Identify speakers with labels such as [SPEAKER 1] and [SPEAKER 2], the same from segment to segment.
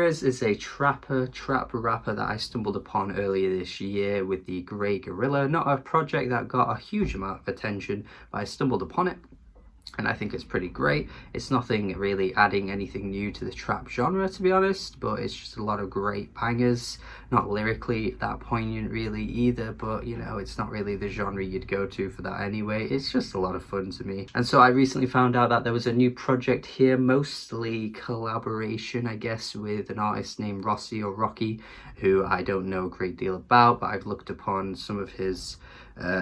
[SPEAKER 1] Ramirez is a trap rapper that I stumbled upon earlier this year with the Grey Gorilla. Not a project that got a huge amount of attention, but I stumbled upon it and I think it's pretty great. It's nothing really adding anything new to the trap genre, to be honest, but it's just a lot of great bangers. Not lyrically that poignant really either, but you know, it's not really the genre you'd go to for that anyway. It's just a lot of fun to me. And so I recently found out that there was a new project here, mostly collaboration, I guess, with an artist named Rossi or Rocky, who I don't know a great deal about, but I've looked upon some of his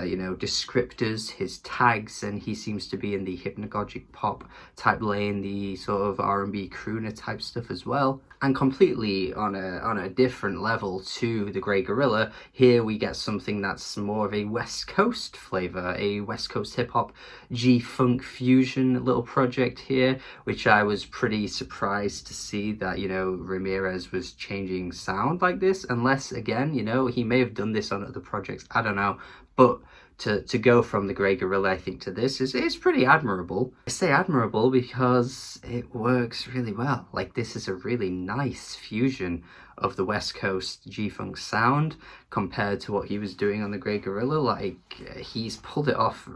[SPEAKER 1] you know, descriptors, his tags, and he seems to be in the hypnagogic pop type lane, the sort of R&B crooner type stuff as well. And completely on a different level to the Grey Gorilla, here we get something that's more of a West Coast flavor, a West Coast hip hop G-funk fusion little project here, which I was pretty surprised to see that, you know, Ramirez was changing sound like this, unless again, you know, he may have done this on other projects, I don't know. But to go from the Grey Gorilla, I think, to this is pretty admirable. I say admirable because it works really well. Like, this is a really nice fusion of the West Coast G-Funk sound compared to what he was doing on the Grey Gorilla. Like, he's pulled it off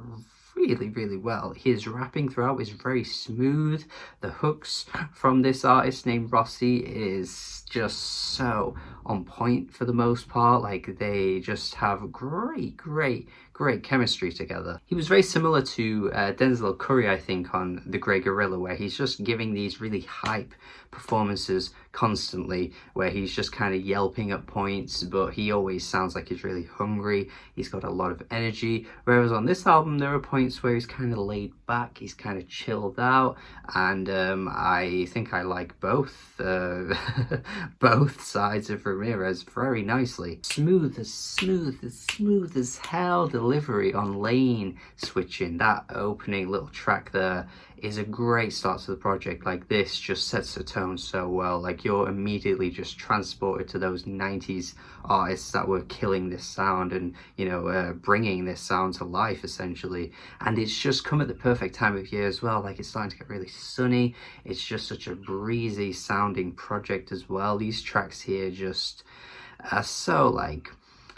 [SPEAKER 1] really well. His rapping throughout is very smooth. The hooks from this artist named Rossi is just so on point for the most part. Like, they just have great chemistry together. He was very similar to Denzel Curry, I think, on the Grey Gorilla, where he's just giving these really hype performances constantly, where he's just kind of yelping at points, but he always sounds like he's really hungry. He's got a lot of energy, whereas on this album there are points where he's kind of laid back, he's kind of chilled out, and I think I like both both sides of Ramirez very nicely. Smooth as hell delivery on lane switching. That opening little track there is a great start to the project. Like, this just sets the tone so well. Like, you're immediately just transported to those 90s artists that were killing this sound and, you know, bringing this sound to life essentially. And it's just come at the perfect time of year as well. Like, it's starting to get really sunny. It's just such a breezy sounding project as well. These tracks here just are so like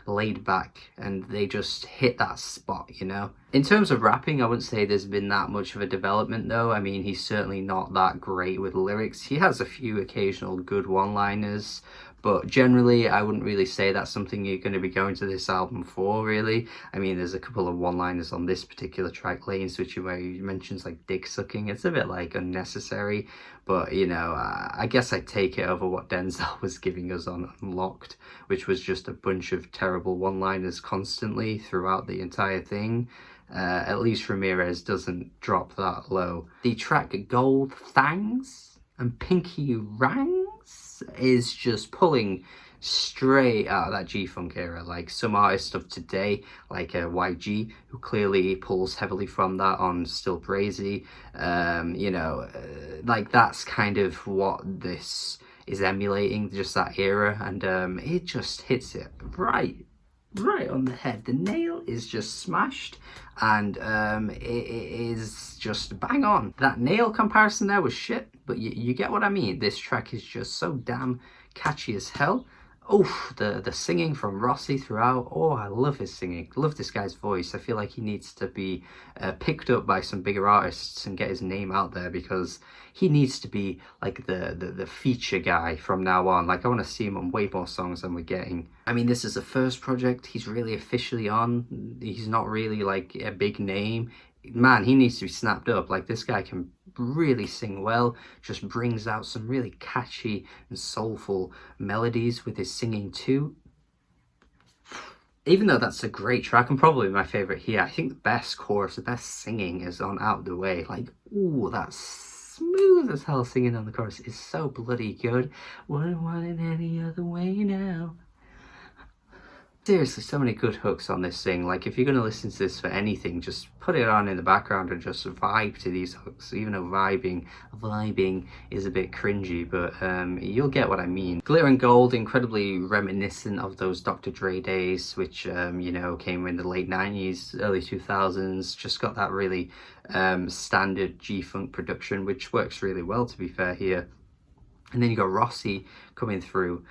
[SPEAKER 1] laid back and they just hit that spot, you know. In terms of rapping, I wouldn't say there's been that much of a development though. I mean, he's certainly not that great with lyrics. He has a few occasional good one-liners, but generally I wouldn't really say that's something you're going to be going to this album for, really. I mean, there's a couple of one-liners on this particular track, Lane Switching, where he mentions like dick sucking. It's a bit like unnecessary, but you know, I guess I take it over what Denzel was giving us on Unlocked, which was just a bunch of terrible one-liners constantly throughout the entire thing. At least Ramirez doesn't drop that low. The track Gold Thangs and Pinky Rangs is just pulling straight out of that G-Funk era. Like, some artists of today, like YG, who clearly pulls heavily from that on Still Crazy, you know, like, that's kind of what this is emulating, just that era, and it just hits it right on the head. The nail is just smashed, and it is just bang on. That nail comparison there was shit, but you get what I mean. This track is just so damn catchy as hell. Oh, the singing from Rossi throughout. Oh, I love his singing. Love this guy's voice. I feel like he needs to be picked up by some bigger artists and get his name out there, because he needs to be like the feature guy from now on. Like, I want to see him on way more songs than we're getting. I mean, this is the first project he's really officially on. He's not really like a big name. Man, he needs to be snapped up. Like, this guy can really sing well, just brings out some really catchy and soulful melodies with his singing too. Even though that's a great track and probably my favorite here, I think the best chorus, the best singing is on Out the Way. Like, ooh, that's smooth as hell singing on the chorus is so bloody good. Wouldn't want it any other way now. Seriously, so many good hooks on this thing. Like, if you're going to listen to this for anything, just put it on in the background and just vibe to these hooks. Even though vibing is a bit cringy, but you'll get what I mean. Glitter and Gold, incredibly reminiscent of those Dr. Dre days, which, you know, came in the late 90s, early 2000s. Just got that really standard G-Funk production, which works really well, to be fair, here. And then you got Rossi coming through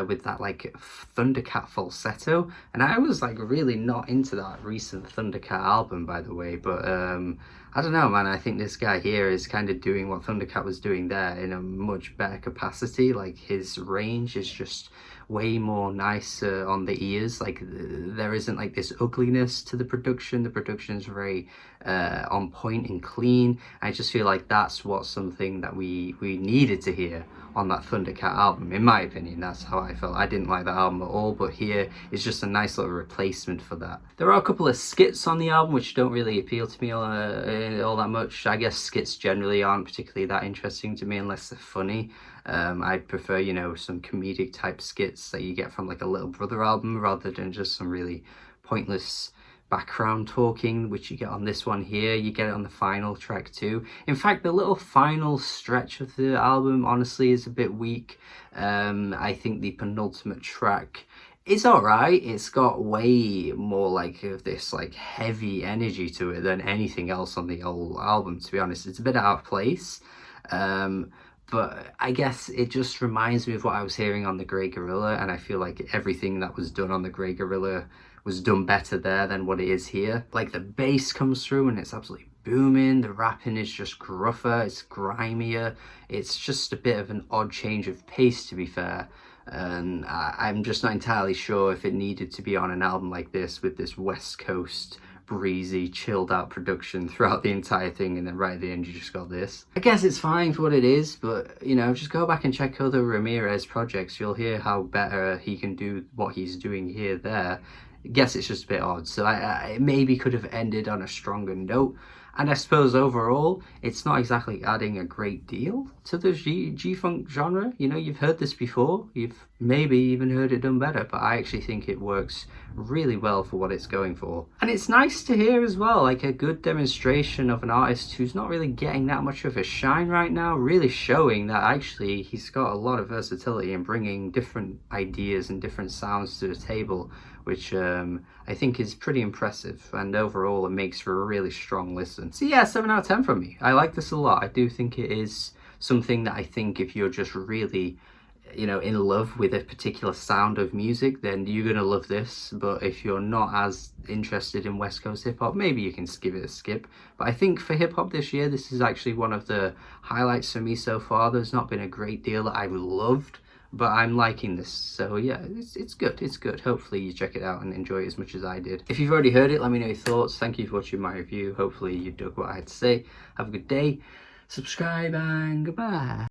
[SPEAKER 1] with that like Thundercat falsetto, and I was like really not into that recent Thundercat album, by the way. But I don't know, man. I think this guy here is kind of doing what Thundercat was doing there in a much better capacity. Like his range is just way more nicer on the ears. Like there isn't like this ugliness to the production. The production is very on point and clean. I just feel like that's what something that we needed to hear on that Thundercat album. In my opinion, that's how I felt. I didn't like that album at all, but here it's just a nice little replacement for that. There are a couple of skits on the album which don't really appeal to me all that much. I guess skits generally aren't particularly that interesting to me unless they're funny. I'd prefer, you know, some comedic type skits that you get from like a Little Brother album rather than just some really pointless background talking, which you get on this one here. You get it on the final track too. In fact, the little final stretch of the album honestly is a bit weak. I think the penultimate track is alright. It's got way more like of this like heavy energy to it than anything else on the whole album, to be honest. It's a bit out of place. But I guess it just reminds me of what I was hearing on the Grey Gorilla, and I feel like everything that was done on the Grey Gorilla was done better there than what it is here. Like the bass comes through and it's absolutely booming, the rapping is just gruffer, it's grimier, it's just a bit of an odd change of pace, to be fair. And I'm just not entirely sure if it needed to be on an album like this with this West Coast breezy, chilled out production throughout the entire thing, and then right at the end you just got this. I guess it's fine for what it is, but you know, just go back and check other Ramirez projects. You'll hear how better he can do what he's doing here there. I guess it's just a bit odd, so it maybe could have ended on a stronger note. And I suppose overall, it's not exactly adding a great deal to the G-Funk genre. You know, you've heard this before. You've maybe even heard it done better, but I actually think it works really well for what it's going for. And it's nice to hear as well, like a good demonstration of an artist who's not really getting that much of a shine right now, really showing that actually he's got a lot of versatility and bringing different ideas and different sounds to the table, which I think is pretty impressive, and overall it makes for a really strong listen. So yeah, 7 out of 10 from me. I like this a lot. I do think it is something that I think if you're just really, you know, in love with a particular sound of music, then you're gonna love this. But if you're not as interested in West Coast hip-hop, maybe you can give it a skip. But I think for hip-hop this year, this is actually one of the highlights for me so far. There's not been a great deal that I've loved, but I'm liking this, so yeah, it's good, it's good. Hopefully you check it out and enjoy it as much as I did. If you've already heard it, let me know your thoughts. Thank you for watching my review. Hopefully you dug what I had to say. Have a good day, subscribe, and goodbye.